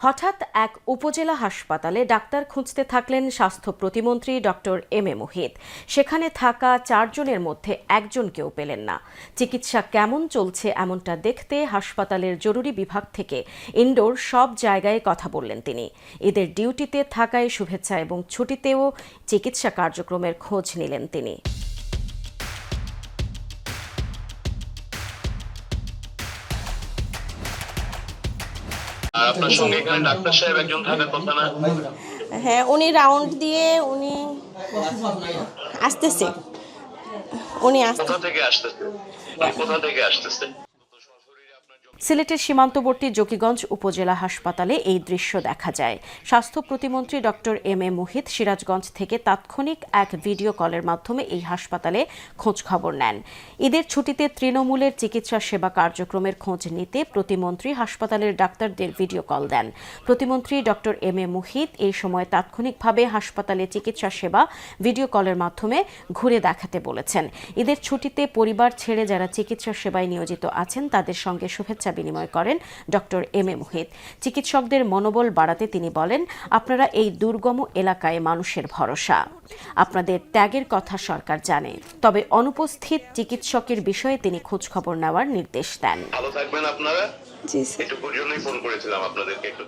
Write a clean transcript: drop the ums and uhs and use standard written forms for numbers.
হঠাৎ এক উপজেলা হাসপাতালে ডাক্তার খুঁজতে থাকলেন স্বাস্থ্য প্রতিমন্ত্রী ডক্টর এম এ মুহিত। সেখানে থাকা 4 জনের মধ্যে একজনকেও পেলেন না। চিকিৎসা কেমন চলছে এমনটা দেখতে হাসপাতালের জরুরি বিভাগ থেকে ইনডোর সব জায়গায় কথা বললেন তিনি। এদের ডিউটিতে থাকায় শুভেচ্ছা এবং ছুটিতেও চিকিৎসা কার্যক্রমের খোঁজ নিলেন তিনি। আপনার সঙ্গে এখানে ডাক্তার সাহেব একজন থাকার কথা না? হ্যাঁ, উনি রাউন্ড দিয়ে উনি আসতেছে। কোথা থেকে আসতেছে? কোথা থেকে আসতেছে? সিলেটের সীমান্তবর্তী জকিগঞ্জ উপজেলা হাসপাতালে এই দৃশ্য দেখা যায়। স্বাস্থ্য প্রতিমন্ত্রী doctor M A Muhith Sirajganj থেকে তাৎক্ষণিক এক ভিডিও কলের মাধ্যমে এই হাসপাতালে খোঁজ খবর নেন। ঈদের ছুটিতে তৃণমূলের চিকিৎসা সেবা কার্যক্রমের খোঁজ নিতে প্রতিমন্ত্রী হাসপাতালের ডাক্তারদের ভিডিও কল দেন। প্রতিমন্ত্রী ডক্টর এম এ মুহিত এই সময় তাৎক্ষণিকভাবে হাসপাতালে চিকিৎসা সেবা ভিডিও কলের মাধ্যমে ঘুরে দেখাতে বলেছেন। ঈদের ছুটিতে পরিবার ছেড়ে যারা চিকিৎসা সেবায় নিয়োজিত আছেন তাদের সঙ্গে শুভেচ্ছা বিনিময় করেন ডক্টর এম এ মুহিত। চিকিৎসকদের মনোবল বাড়াতে তিনি বলেন, আপনারা এই দুর্গম এলাকায় মানুষের ভরসা, আপনাদের ত্যাগের কথা সরকার জানে। তবে অনুপস্থিত চিকিৎসকের বিষয়ে তিনি খোঁজখবর নেওয়ার নির্দেশ দেন। ভালো থাকবেন আপনারা। জি স্যার। এটুকুর জন্যই ফোন করেছিলাম আপনাদেরকে। একটু